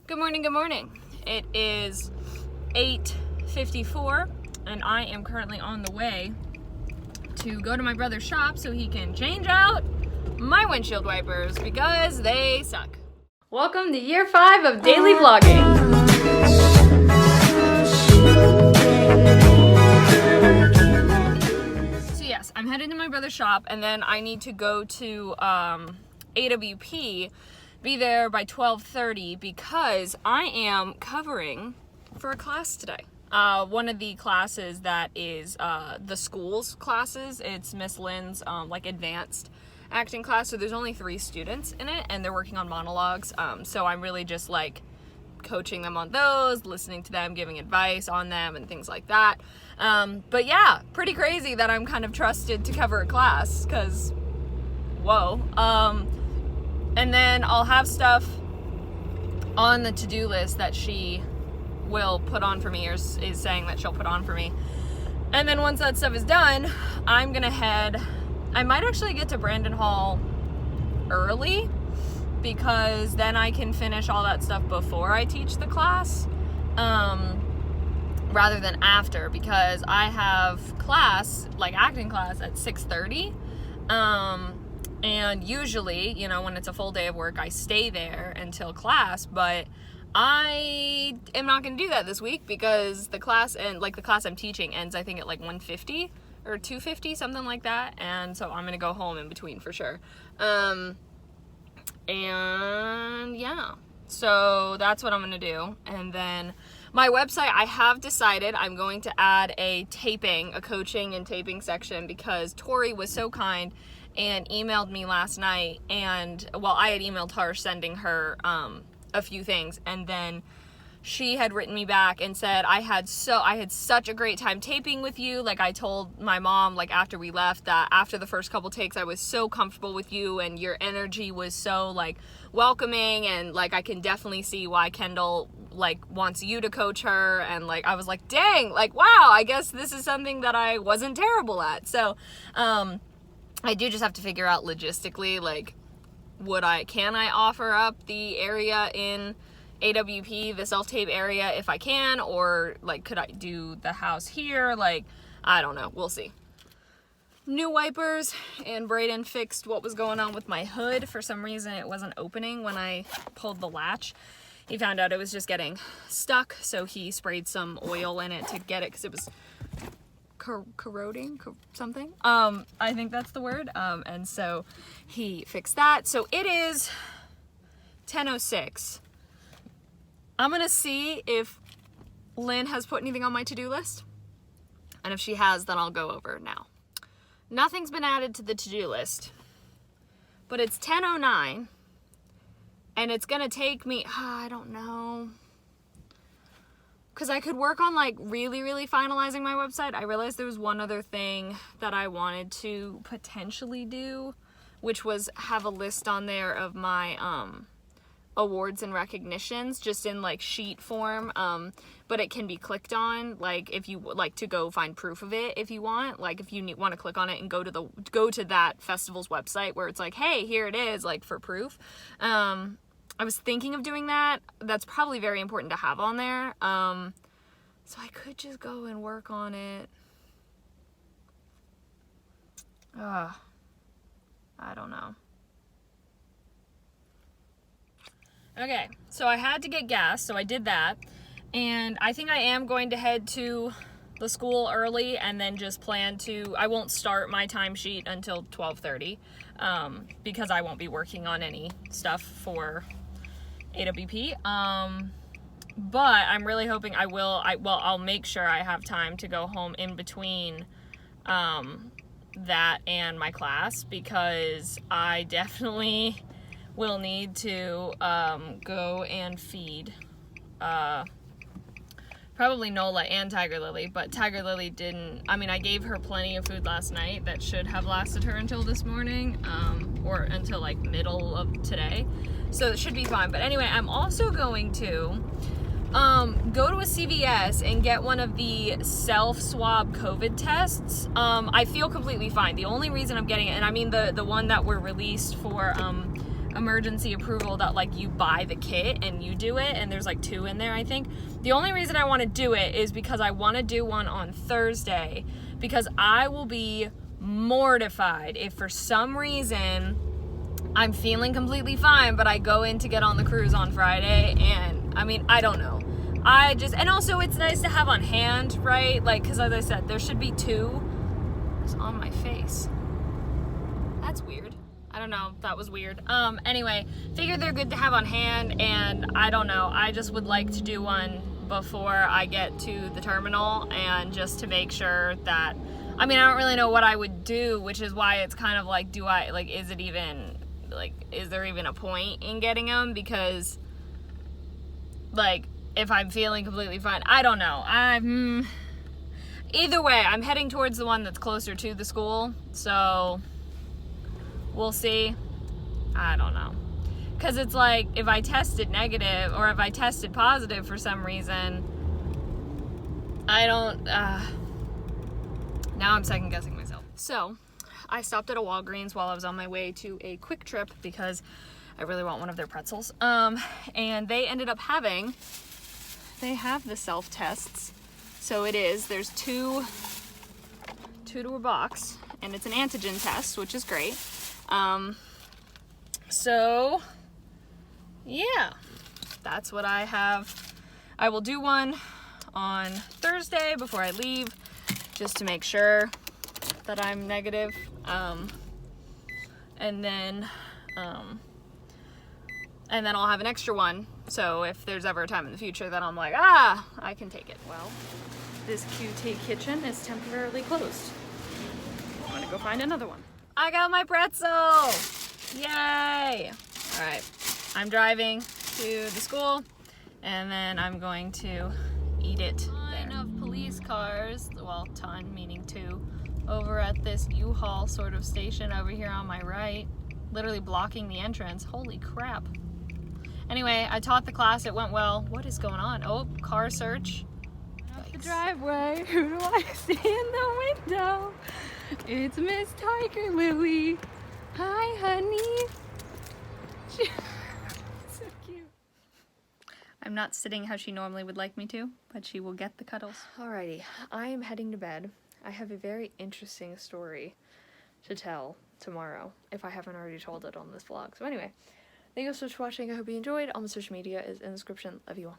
Good morning. It is 8:54 and I am currently on the way to go to my brother's shop so he can change out my windshield wipers because they suck. Welcome to year 5 of daily vlogging. So yes, I'm headed to my brother's shop and then I need to go to AWP, be there by 12:30 because I am covering for a class today. One of the classes that is the school's classes. It's Miss Lynn's advanced acting class. So there's only 3 students in it and they're working on monologues. So I'm really just coaching them on those, listening to them, giving advice on them and things like that. But yeah, pretty crazy that I'm kind of trusted to cover a class because whoa. And then I'll have stuff on the to-do list that she will put on for me, or is saying that she'll put on for me. And then once that stuff is done, I'm gonna head, I might actually get to Brandon Hall early because then I can finish all that stuff before I teach the class, rather than after, because I have class, acting class at 6:30. And usually, when it's a full day of work, I stay there until class, but I am not going to do that this week because the class the class I'm teaching ends, I think, at 1:50 or 2:50, something like that. And so I'm going to go home in between for sure. And yeah, so that's what I'm going to do. And then my website, I have decided I'm going to add a coaching and taping section because Tori was so kind and emailed me last night, and I had emailed her sending her a few things, and then she had written me back and said I had such a great time taping with you. I told my mom after we left that after the first couple takes I was so comfortable with you and your energy was so welcoming, and I can definitely see why Kendall wants you to coach her. And I was dang, wow, I guess this is something that I wasn't terrible at. So I do just have to figure out logistically, can I offer up the area in AWP, the self-tape area, if I can, or could I do the house here? I don't know, we'll see. New wipers, and Brayden fixed what was going on with my hood. For some reason it wasn't opening when I pulled the latch. He found out it was just getting stuck, so he sprayed some oil in it to get it, because it was corroding something. I think that's the word. And so he fixed that. So it is 10:06. I'm gonna see if Lynn has put anything on my to-do list, and if she has, then I'll go over now. Nothing's been added to the to-do list, but it's 10:09 and it's gonna take me, I don't know, because I could work on really finalizing my website. I realized there was one other thing that I wanted to potentially do, which was have a list on there of my awards and recognitions, just in sheet form, but it can be clicked on, if you to go find proof of it if you want, if you want to click on it and go to that festival's website where it's hey, here it is, for proof. I was thinking of doing that. That's probably very important to have on there. So I could just go and work on it. I don't know. Okay, so I had to get gas, so I did that. And I think I am going to head to the school early and then just I won't start my timesheet until 12:30, because I won't be working on any stuff for AWP. But I'm really hoping I'll make sure I have time to go home in between that and my class, because I definitely will need to go and feed probably Nola and Tiger Lily, but Tiger Lily I gave her plenty of food last night that should have lasted her until this morning, or until middle of today, so it should be fine. But anyway, I'm also going to go to a CVS and get one of the self-swab COVID tests. I feel completely fine. The only reason I'm getting it, and I mean the one that were released for emergency approval that like you buy the kit and you do it, and there's like 2 in there, I think. The only reason I want to do it is because I want to do one on Thursday, because I will be mortified if for some reason I'm feeling completely fine, but I go in to get on the cruise on Friday, and I mean, I don't know. And also it's nice to have on hand, right? Like, because as I said, there should be 2. It's on my face. That's weird. I don't know. That was weird. Anyway, figured they're good to have on hand, and I don't know. I just would like to do one before I get to the terminal, and just to make sure that, I mean, I don't really know what I would do, which is why it's kind of like, is there even a point in getting them? Because, like, if I'm feeling completely fine, I don't know. Either way, I'm heading towards the one that's closer to the school, so we'll see. I don't know. Because it's like, if I tested negative, or if I tested positive for some reason, I don't, now I'm second guessing myself. So, I stopped at a Walgreens while I was on my way to a Quick Trip, because I really want one of their pretzels. And they ended up they have the self-tests. So there's 2 to a box, and it's an antigen test, which is great. So yeah, that's what I have. I will do one on Thursday before I leave, just to make sure that I'm negative. And then I'll have an extra one. So if there's ever a time in the future that I'm like, I can take it. Well, this QT kitchen is temporarily closed. I'm gonna go find another one. I got my pretzel! Yay! All right, I'm driving to the school, and then I'm going to eat it. Line of police cars, well, ton meaning 2, over at this U-Haul sort of station over here on my right, literally blocking the entrance. Holy crap. Anyway, I taught the class, it went well. What is going on? Oh, car search. Off the driveway, who do I see in the window? It's Miss Tiger Lily. Hi, honey. So cute. I'm not sitting how she normally would like me to, but she will get the cuddles. Alrighty, I am heading to bed. I have a very interesting story to tell tomorrow, if I haven't already told it on this vlog. So anyway, thank you so much for watching. I hope you enjoyed. All my social media is in the description. Love you all.